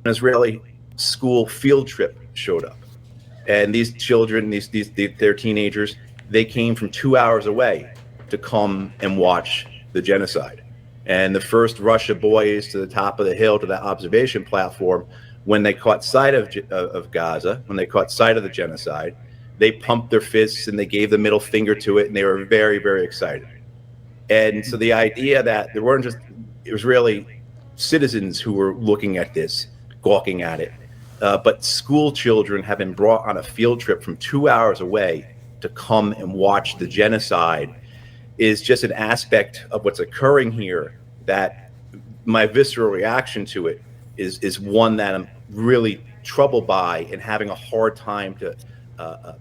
Israeli school field trip showed up. And these children, they're teenagers, they came from 2 hours away to come and watch the genocide. And the first rush of boys to the top of the hill to that observation platform, when they caught sight of Gaza, when they caught sight of the genocide, they pumped their fists and they gave the middle finger to it, and they were very, very excited. And so the idea that there weren't just Israeli citizens who were looking at this, gawking at it, but school children have been brought on a field trip from 2 hours away to come and watch the genocide is just an aspect of what's occurring here that my visceral reaction to it is one that I'm really troubled by and having a hard time to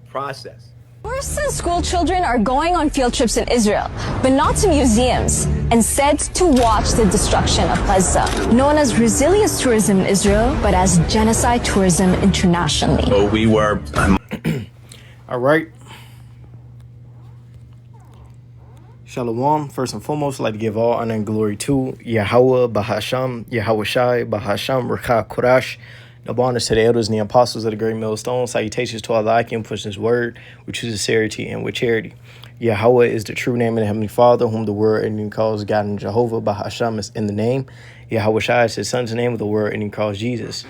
process. Tourists and school children are going on field trips in Israel, but not to museums, instead to watch the destruction of Gaza, known as resilience tourism in Israel, but as genocide tourism internationally. So we were... All right. Shalom. First and foremost, I'd like to give all honor and glory to Yahweh Bahasham, Yahweh Shai Bahasham, Rekha Korash. Double honors to the elders and the apostles of the great millstone. Salutations to Allah, and push His word with true sincerity and with charity. Yahweh is the true name of the Heavenly Father, whom the word and He calls God and Jehovah. Bahasham is in the name. Yahweh Shai is His son's name, with the word and He calls Jesus.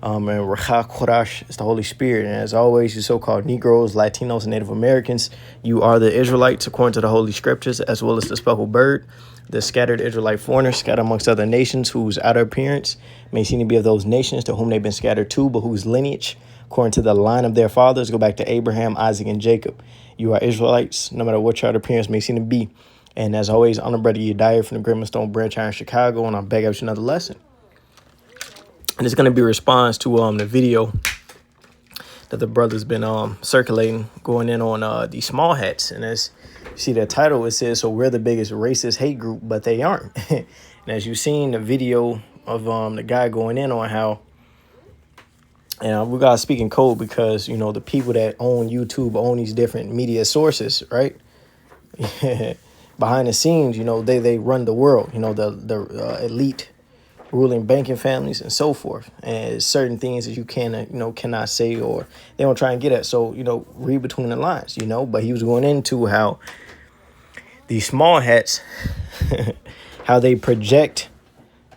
And Rekha Korash is the Holy Spirit. And as always, you so-called Negroes, Latinos, and Native Americans, you are the Israelites according to the Holy Scriptures, as well as the speckled bird, the scattered Israelite foreigners, scattered amongst other nations, whose outer appearance may seem to be of those nations to whom they've been scattered to, but whose lineage, according to the line of their fathers, go back to Abraham, Isaac, and Jacob. You are Israelites, no matter what your outer appearance may seem to be. And as always, I'm the brother Yediah from the Great Millstone Branch here in Chicago, and I'm back with another lesson. And it's going to be a response to the video that the brother's been circulating, going in on these small hats. And as you see the title, it says, so we're the biggest racist hate group, but they aren't. And as you've seen the video of the guy going in on how, and we got to speak in code because, you know, the people that own YouTube own these different media sources, right? Behind the scenes, you know, they run the world, you know, the elite ruling banking families and so forth, and certain things that you cannot say, or they don't try and get at. So, you know, read between the lines, you know. But he was going into how these small hats, how they project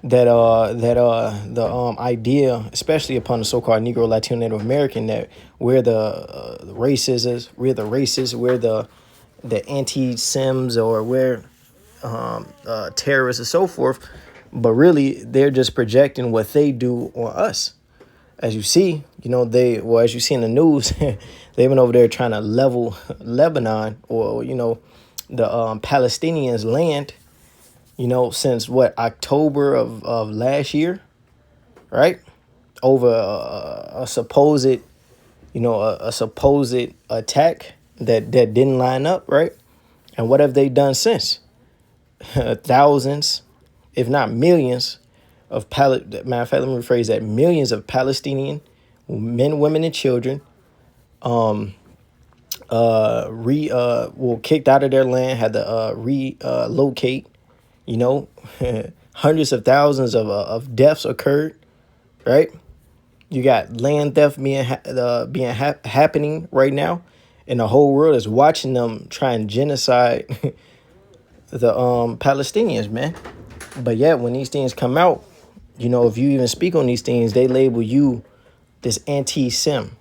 that the idea, especially upon the so-called Negro, Latino, Native American, that we're the racists, we're the racists, we're the anti-Sims, or we're terrorists and so forth. But really, they're just projecting what they do on us. As you see, you know, as you see in the news, they've been over there trying to level Lebanon, or, you know, the Palestinians' land, you know, since October of last year, right? Over a supposed, you know, a supposed attack that didn't line up, right? And what have they done since? Thousands, if not millions, of matter of fact, let me rephrase that: millions of Palestinian men, women, and children, were kicked out of their land, had to relocate. You know, hundreds of thousands of deaths occurred, right? You got land theft happening right now, and the whole world is watching them try and genocide the Palestinians, man. But yet, when these things come out, you know, if you even speak on these things, they label you this anti-Sim.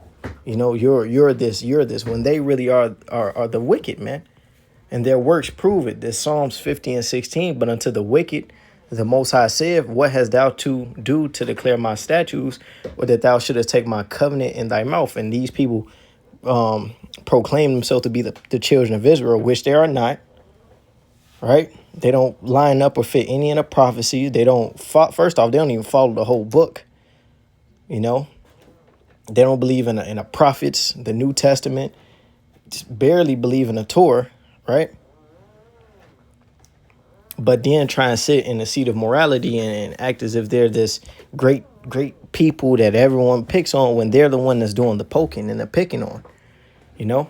You know, you're this, when they really are the wicked, man. And their works prove it. There's Psalms 50 and 16. But unto the wicked, the Most High saith, what hast thou to do to declare my statutes, or that thou shouldest take my covenant in thy mouth? And these people proclaim themselves to be the children of Israel, which they are not. Right? They don't line up or fit any of the prophecies. They don't, first off, they don't even follow the whole book. You know, they don't believe in the prophets, the New Testament, just barely believe in the Torah, right? But then try and sit in the seat of morality and act as if they're this great people that everyone picks on, when they're the one that's doing the poking and the picking on, you know?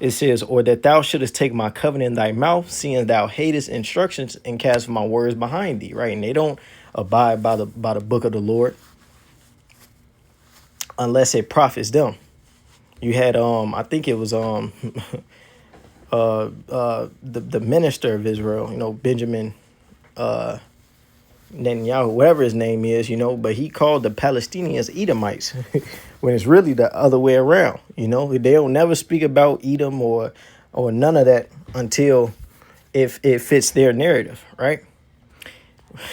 It says, or that thou shouldest take my covenant in thy mouth, seeing thou hatest instructions and cast my words behind thee, right? And they don't abide by the book of the Lord, unless it profits them. You had I think it was the minister of Israel, Benjamin Netanyahu, whatever his name is, but he called the Palestinians Edomites when it's really the other way around. They don't never speak about Edom or none of that until if it fits their narrative, right?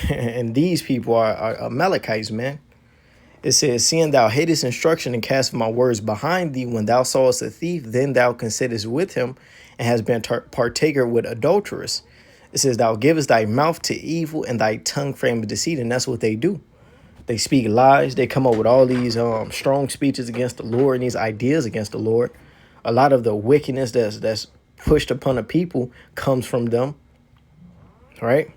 And these people are Amalekites, man. It says, seeing thou hatest instruction and cast my words behind thee, when thou sawest a thief, then thou considerest with him, and hast been partaker with adulterers. It says, thou givest thy mouth to evil, and thy tongue frame of deceit. And that's what they do. They speak lies. They come up with all these strong speeches against the Lord and these ideas against the Lord. A lot of the wickedness that's pushed upon the people comes from them, right?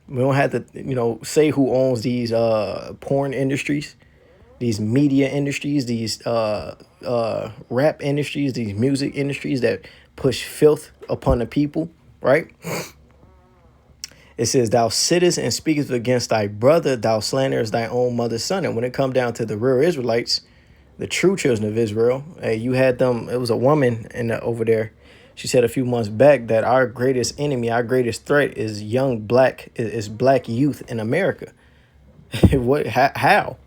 We don't have to, say who owns these porn industries, these media industries, these rap industries, these music industries that push filth upon the people, right? It says, thou sittest and speakest against thy brother, thou slanderest thy own mother's son. And when it come down to the real Israelites, the true children of Israel, you had them, it was a woman over there. She said a few months back that our greatest enemy, our greatest threat is black youth in America. How?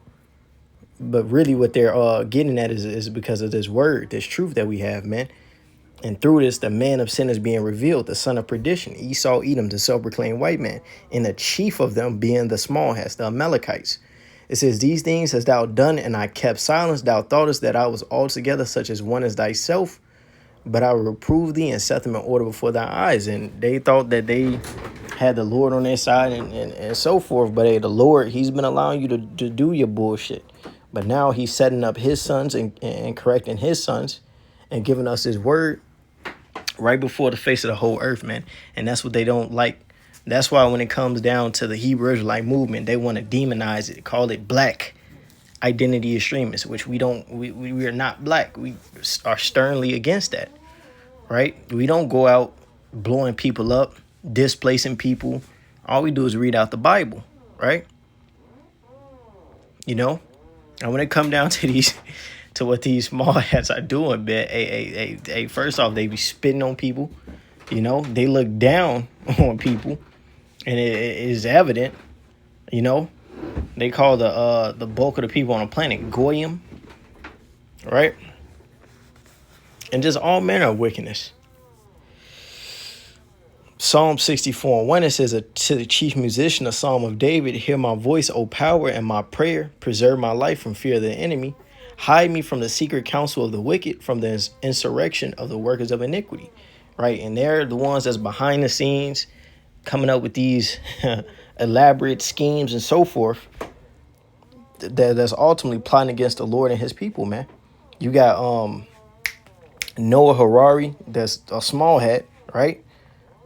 But really what they're getting at is because of this word, this truth that we have, man. And through this, the man of sin is being revealed, the son of perdition, Esau, Edom, the self-proclaimed white man, and the chief of them being the small hats, the Amalekites. It says, these things hast thou done, and I kept silence. Thou thoughtest that I was altogether such as one as thyself, but I will reprove thee and set them in order before thy eyes. And they thought that they had the Lord on their side and so forth. But hey, the Lord, he's been allowing you to do your bullshit. But now he's setting up his sons and correcting his sons and giving us his word right before the face of the whole earth, man. And that's what they don't like. That's why when it comes down to the Hebrew Israelite movement, they want to demonize it, call it black identity extremists, which we are not black. We are sternly against that, right? We don't go out blowing people up, displacing people. All we do is read out the Bible, right? And when it come down to what these small hats are doing, man, hey, first off, they be spitting on people. They look down on people, and it is evident. They call the bulk of the people on the planet Goyim, right? And just all manner of wickedness. Psalm 64:1, it says, to the chief musician, a psalm of David, hear my voice, O power, and my prayer. Preserve my life from fear of the enemy. Hide me from the secret counsel of the wicked, from the insurrection of the workers of iniquity, right? And they're the ones that's behind the scenes coming up with these elaborate schemes and so forth that's ultimately plotting against the Lord and his people, man. You got Noah Harari, that's a small hat, right?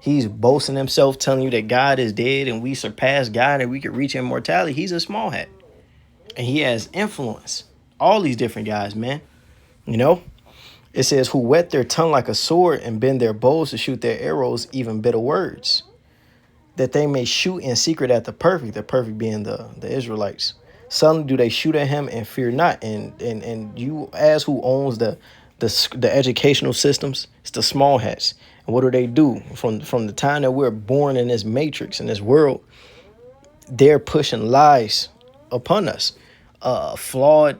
He's boasting himself, telling you that God is dead and we surpass God and we can reach immortality. He's a small hat. And he has influence. All these different guys, man. It says, who whet their tongue like a sword and bend their bows to shoot their arrows, even bitter words, that they may shoot in secret at the perfect being the Israelites. Suddenly do they shoot at him and fear not. And you ask who owns the educational systems? It's the small hats. And what do? From the time that we're born in this matrix, in this world, they're pushing lies upon us. Flawed,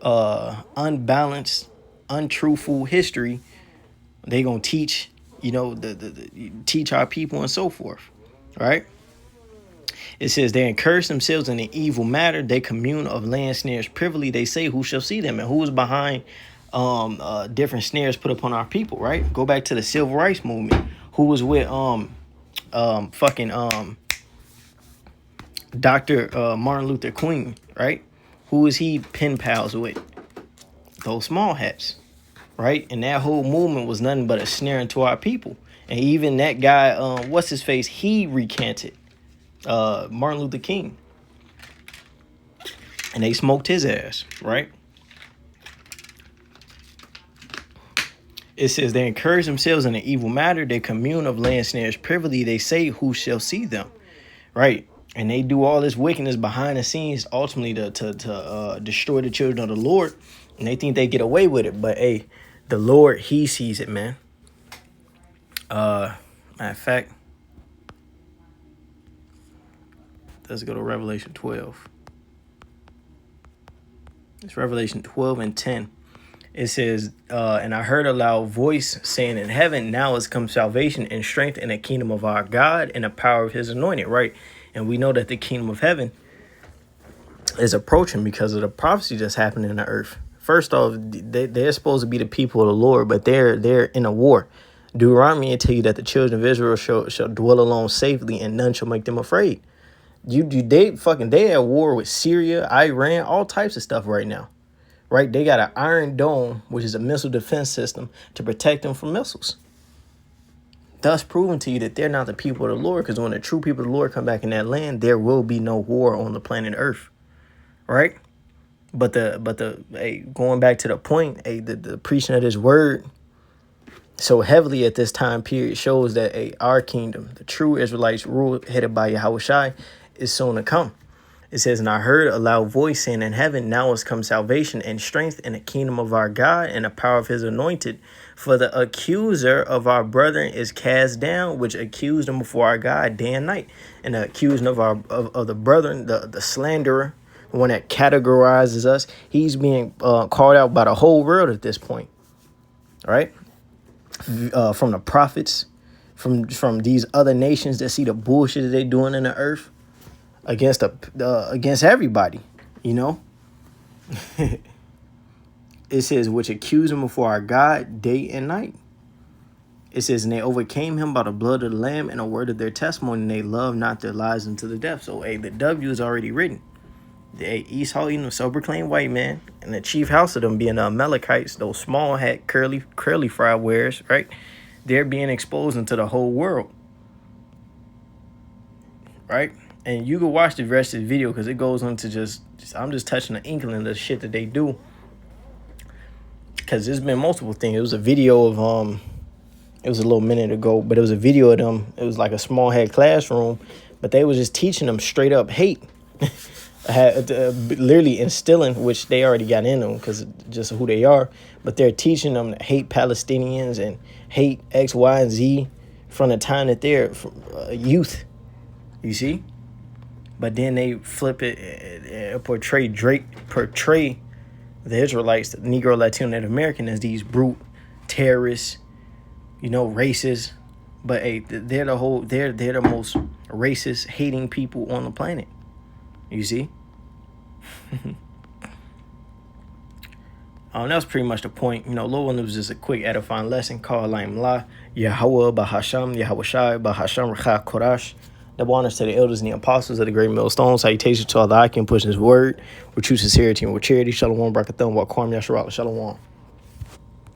unbalanced, untruthful history. They gonna teach, teach our people and so forth, right? It says they encourage themselves in an evil matter. They commune of land snares privily. They say, who shall see them? And who is behind different snares put upon our people, right? Go back to the civil rights movement. Who was with Dr. Martin Luther King, right? Who is he pen pals with? Those small hats, right? And that whole movement was nothing but a snare into our people. And even that guy, what's his face? He recanted Martin Luther King. And they smoked his ass, right? It says they encourage themselves in an evil matter. They commune of land snares privily. They say, who shall see them? Right. And they do all this wickedness behind the scenes, ultimately to destroy the children of the Lord. And they think they get away with it. But hey, the Lord, he sees it, man. Matter of fact, let's go to Revelation 12. It's Revelation 12 and 10. It says, and I heard a loud voice saying in heaven, now has come salvation and strength in the kingdom of our God and the power of his anointed, right? And we know that the kingdom of heaven is approaching because of the prophecy that's happening in the earth. First off, they're supposed to be the people of the Lord, but they're in a war. Deuteronomy will tell you that the children of Israel shall dwell alone safely and none shall make them afraid. They at war with Syria, Iran, all types of stuff right now. Right? They got an Iron Dome, which is a missile defense system to protect them from missiles. Thus proving to you that they're not the people of the Lord, because when the true people of the Lord come back in that land, there will be no war on the planet Earth. Right? But going back to the point, the preaching of this word so heavily at this time period shows that our kingdom, the true Israelites rule headed by Yahushua, is soon to come. It says, and I heard a loud voice saying in heaven, now has come salvation and strength in the kingdom of our God and the power of his anointed. For the accuser of our brethren is cast down, which accused them before our God day and night. And the accusing of the brethren, the slanderer, the one that categorizes us, he's being called out by the whole world at this point. All right? From the prophets, from these other nations that see the bullshit that they're doing in the earth against everybody, you know. It says, which accuse him before our God day and night. It says, and they overcame him by the blood of the Lamb and the word of their testimony, and they loved not their lives unto the death. So, the W is already written. Esau, a self-proclaimed white man, and the chief house of them being the Amalekites, those small hat, curly fry wearers, right? They're being exposed into the whole world, right? And you can watch the rest of the video because it goes into just I'm just touching the inkling of the shit that they do. Because there's been multiple things. It was a video of it was a little minute ago, but it was a video of them. It was like a small head classroom, but they was just teaching them straight up hate. Literally instilling, which they already got in them because just who they are, but they're teaching them to hate Palestinians and hate X, Y, and Z from the time that they're youth. You see? But then they flip it and portray the Israelites, the Negro, Latino, Native American as these brute terrorists, racist. But they're the most racist, hating people on the planet. You see? That's pretty much the point. Lord one was just a quick edifying lesson called La Yahweh Bahasham, Yahushai Bahasham Recha Korash. Double honors to the elders and the apostles of the great millstone. Salutations to all the I can push his word with true sincerity and with charity. Shalom, Brakathon, Wakwam, Yasharala, Shalom.